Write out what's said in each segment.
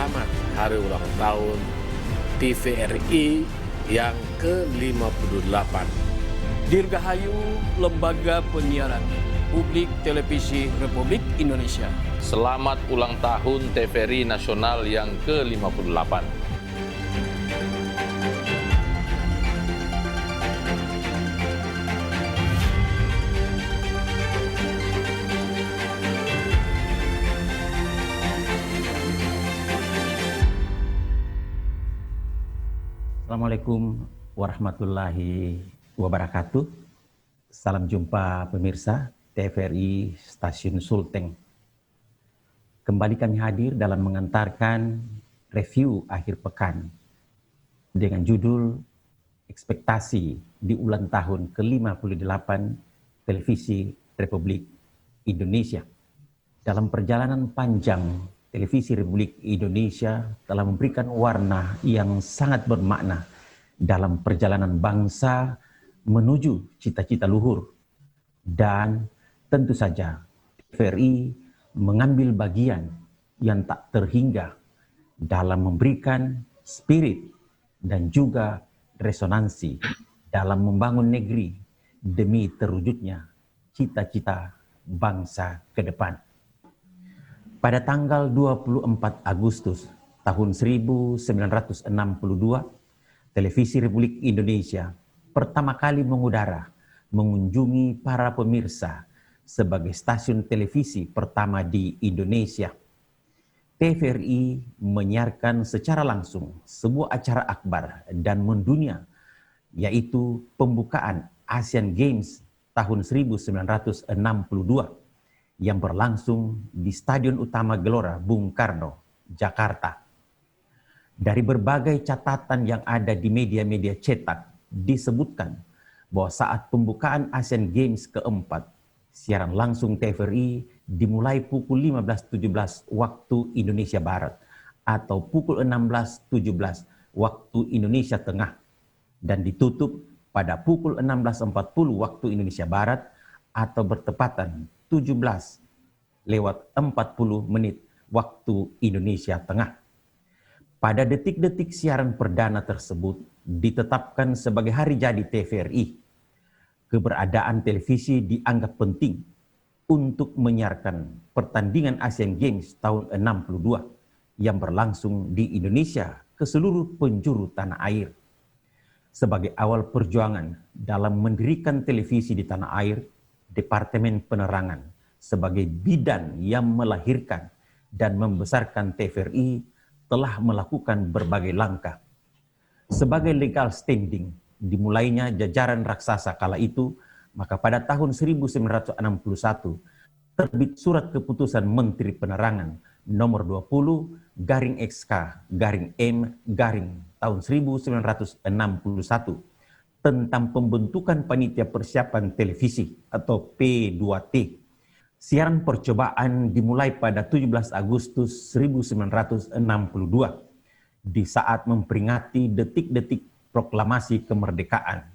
selamat hari ulang tahun TVRI yang ke-58. Dirgahayu Lembaga Penyiaran Publik Televisi Republik Indonesia. Selamat ulang tahun TVRI Nasional yang ke-58. Assalamualaikum warahmatullahi wabarakatuh. Salam jumpa pemirsa TVRI Stasiun Sulteng. Kembali kami hadir dalam mengantarkan review akhir pekan dengan judul Ekspektasi di ulang tahun ke-58 Televisi Republik Indonesia. Dalam perjalanan panjang, Televisi Republik Indonesia telah memberikan warna yang sangat bermakna dalam perjalanan bangsa menuju cita-cita luhur. Dan tentu saja TVRI mengambil bagian yang tak terhingga dalam memberikan spirit dan juga resonansi dalam membangun negeri demi terwujudnya cita-cita bangsa ke depan. Pada tanggal 24 Agustus tahun 1962, Televisi Republik Indonesia pertama kali mengudara mengunjungi para pemirsa sebagai stasiun televisi pertama di Indonesia. TVRI menyiarkan secara langsung sebuah acara akbar dan mendunia, yaitu pembukaan Asian Games tahun 1962 yang berlangsung di Stadion Utama Gelora Bung Karno, Jakarta. Dari berbagai catatan yang ada di media-media cetak, disebutkan bahwa saat pembukaan Asian Games keempat, siaran langsung TVRI dimulai pukul 15.17 waktu Indonesia Barat atau pukul 16.17 waktu Indonesia Tengah dan ditutup pada pukul 16.40 waktu Indonesia Barat atau bertepatan 17:40 waktu Indonesia Tengah. Pada detik-detik siaran perdana tersebut ditetapkan sebagai hari jadi TVRI. Keberadaan televisi dianggap penting untuk menyiarkan pertandingan Asian Games tahun 62 yang berlangsung di Indonesia ke seluruh penjuru tanah air. Sebagai awal perjuangan dalam mendirikan televisi di tanah air, Departemen Penerangan sebagai bidan yang melahirkan dan membesarkan TVRI telah melakukan berbagai langkah. Sebagai legal standing, dimulainya jajaran raksasa kala itu, maka pada tahun 1961 terbit Surat Keputusan Menteri Penerangan nomor 20/XK/M/ tahun 1961 tentang pembentukan Panitia Persiapan Televisi atau P2T. Siaran percobaan dimulai pada 17 Agustus 1962 di saat memperingati detik-detik proklamasi kemerdekaan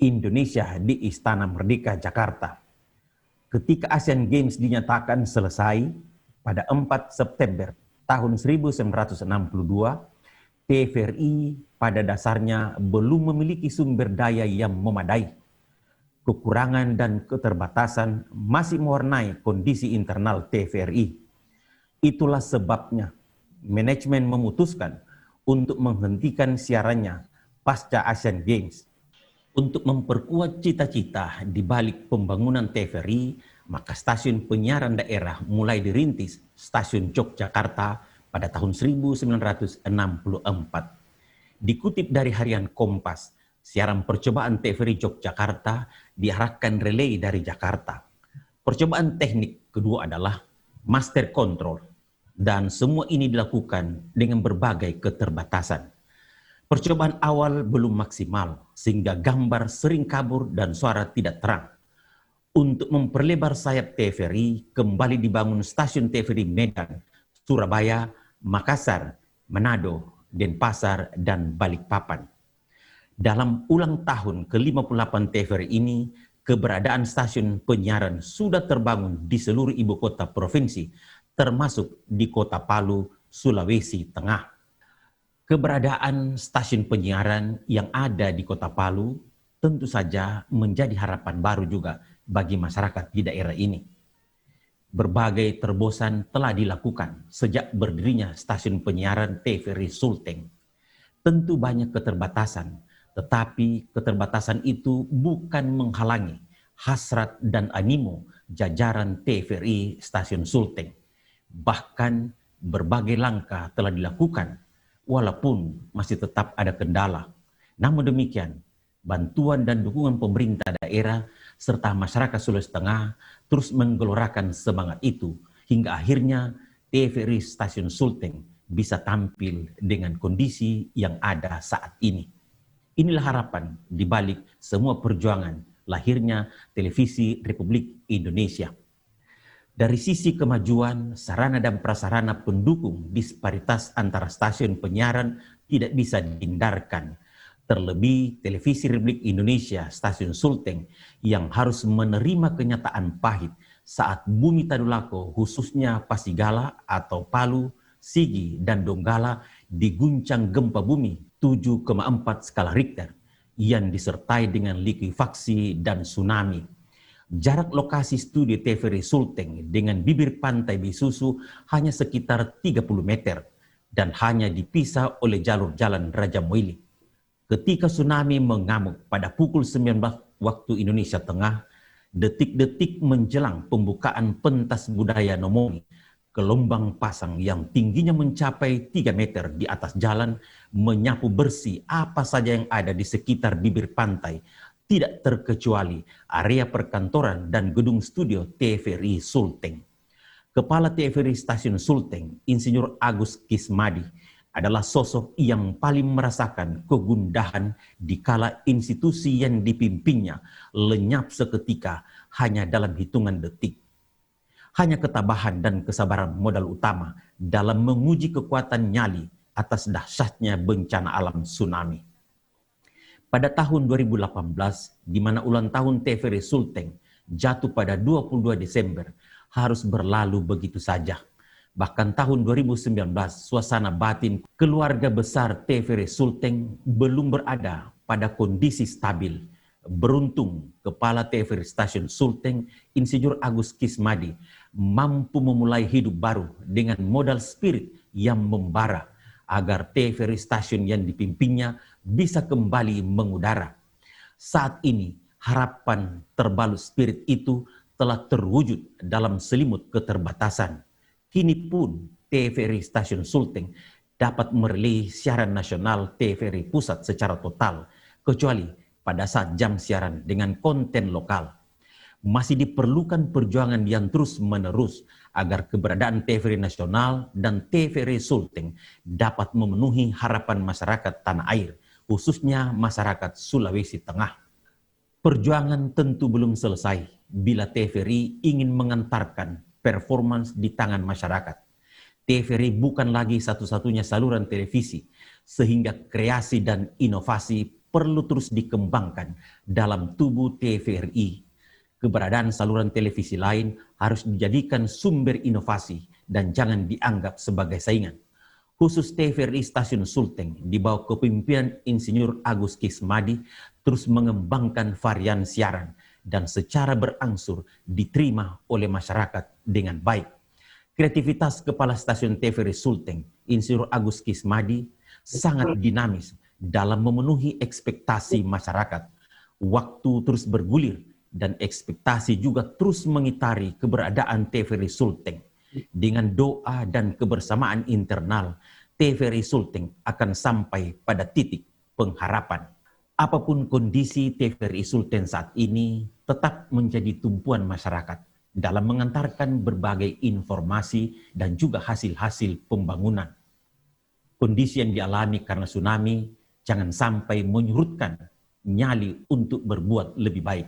Indonesia di Istana Merdeka Jakarta. Ketika Asian Games dinyatakan selesai pada 4 September tahun 1962, TVRI pada dasarnya belum memiliki sumber daya yang memadai. Kekurangan dan keterbatasan masih mewarnai kondisi internal TVRI. Itulah sebabnya manajemen memutuskan untuk menghentikan siarannya pasca Asian Games. Untuk memperkuat cita-cita di balik pembangunan TVRI, maka stasiun penyiaran daerah mulai dirintis Stasiun Yogyakarta pada tahun 1964. Dikutip dari harian Kompas, siaran percobaan TVRI Yogyakarta diarahkan relay dari Jakarta. Percobaan teknik kedua adalah master control, dan semua ini dilakukan dengan berbagai keterbatasan. Percobaan awal belum maksimal, sehingga gambar sering kabur dan suara tidak terang. Untuk memperlebar sayap TVRI, kembali dibangun stasiun TVRI Medan, Surabaya, Makassar, Manado, Denpasar, dan Balikpapan. Dalam ulang tahun ke-58 TVRI ini, keberadaan stasiun penyiaran sudah terbangun di seluruh ibu kota provinsi, termasuk di Kota Palu, Sulawesi Tengah. Keberadaan stasiun penyiaran yang ada di Kota Palu tentu saja menjadi harapan baru juga bagi masyarakat di daerah ini. Berbagai terobosan telah dilakukan sejak berdirinya stasiun penyiaran TVRI Sulteng. Tentu banyak keterbatasan, tetapi keterbatasan itu bukan menghalangi hasrat dan animo jajaran TVRI Stasiun Sulteng. Bahkan berbagai langkah telah dilakukan walaupun masih tetap ada kendala. Namun demikian, bantuan dan dukungan pemerintah daerah serta masyarakat Sulawesi Tengah terus menggelorakan semangat itu hingga akhirnya TVRI Stasiun Sulteng bisa tampil dengan kondisi yang ada saat ini. Inilah harapan di balik semua perjuangan lahirnya Televisi Republik Indonesia. Dari sisi kemajuan, sarana dan prasarana pendukung disparitas antara stasiun penyiaran tidak bisa dihindarkan. Terlebih Televisi Republik Indonesia Stasiun Sulteng yang harus menerima kenyataan pahit saat bumi Tadulako khususnya Pasigala atau Palu, Sigi, dan Donggala diguncang gempa bumi 7,4 skala Richter yang disertai dengan likuifaksi dan tsunami. Jarak lokasi studio TVRI Sulteng dengan bibir pantai Bisusu hanya sekitar 30 meter dan hanya dipisah oleh jalur jalan Raja Moili. Ketika tsunami mengamuk pada pukul 19 waktu Indonesia Tengah, detik-detik menjelang pembukaan pentas budaya Nomongi, gelombang pasang yang tingginya mencapai 3 meter di atas jalan menyapu bersih apa saja yang ada di sekitar bibir pantai, tidak terkecuali area perkantoran dan gedung studio TVRI Sulteng. Kepala TVRI Stasiun Sulteng, Insinyur Agus Kismadi, adalah sosok yang paling merasakan kegundahan dikala institusi yang dipimpinnya lenyap seketika hanya dalam hitungan detik. Hanya ketabahan dan kesabaran modal utama dalam menguji kekuatan nyali atas dahsyatnya bencana alam tsunami. Pada tahun 2018, di mana ulang tahun TVRI Sulteng jatuh pada 22 Desember, harus berlalu begitu saja. Bahkan tahun 2019, suasana batin keluarga besar TVRI Sulteng belum berada pada kondisi stabil. Beruntung, Kepala TVRI Stasiun Sulteng, Insinyur Agus Kismadi, mampu memulai hidup baru dengan modal spirit yang membara, agar TVRI Stasiun yang dipimpinnya bisa kembali mengudara. Saat ini, harapan terbalut spirit itu telah terwujud dalam selimut keterbatasan. Kini pun TVRI Stasiun Sulteng dapat merelay siaran nasional TVRI Pusat secara total, kecuali pada saat jam siaran dengan konten lokal. Masih diperlukan perjuangan yang terus-menerus agar keberadaan TVRI nasional dan TVRI Sulteng dapat memenuhi harapan masyarakat tanah air, khususnya masyarakat Sulawesi Tengah. Perjuangan tentu belum selesai bila TVRI ingin mengantarkan performance di tangan masyarakat. TVRI bukan lagi satu-satunya saluran televisi, sehingga kreasi dan inovasi perlu terus dikembangkan dalam tubuh TVRI. Keberadaan saluran televisi lain harus dijadikan sumber inovasi dan jangan dianggap sebagai saingan. Khusus TVRI Stasiun Sulteng di bawah kepemimpinan Insinyur Agus Kismadi terus mengembangkan varian siaran dan secara berangsur diterima oleh masyarakat dengan baik. Kreativitas Kepala Stasiun TVRI Sulteng, Insinyur Agus Kismadi, sangat dinamis dalam memenuhi ekspektasi masyarakat. Waktu terus bergulir dan ekspektasi juga terus mengitari keberadaan TVRI Sulteng. Dengan doa dan kebersamaan internal, TVRI Sulteng akan sampai pada titik pengharapan. Apapun kondisi TVRI Sulteng saat ini tetap menjadi tumpuan masyarakat dalam mengantarkan berbagai informasi dan juga hasil-hasil pembangunan. Kondisi yang dialami karena tsunami jangan sampai menyurutkan nyali untuk berbuat lebih baik.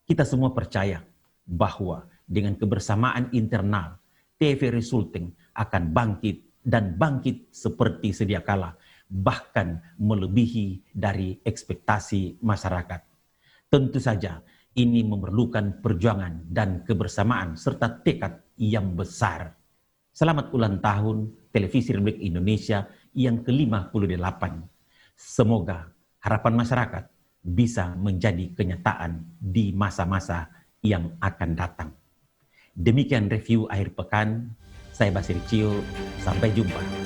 Kita semua percaya bahwa dengan kebersamaan internal, TVRI Sulteng akan bangkit dan bangkit seperti sedia kala, bahkan melebihi dari ekspektasi masyarakat. Tentu saja ini memerlukan perjuangan dan kebersamaan serta tekad yang besar. Selamat ulang tahun Televisi Republik Indonesia yang ke-58. Semoga harapan masyarakat bisa menjadi kenyataan di masa-masa yang akan datang. Demikian review akhir pekan. Saya Basir Cio, sampai jumpa.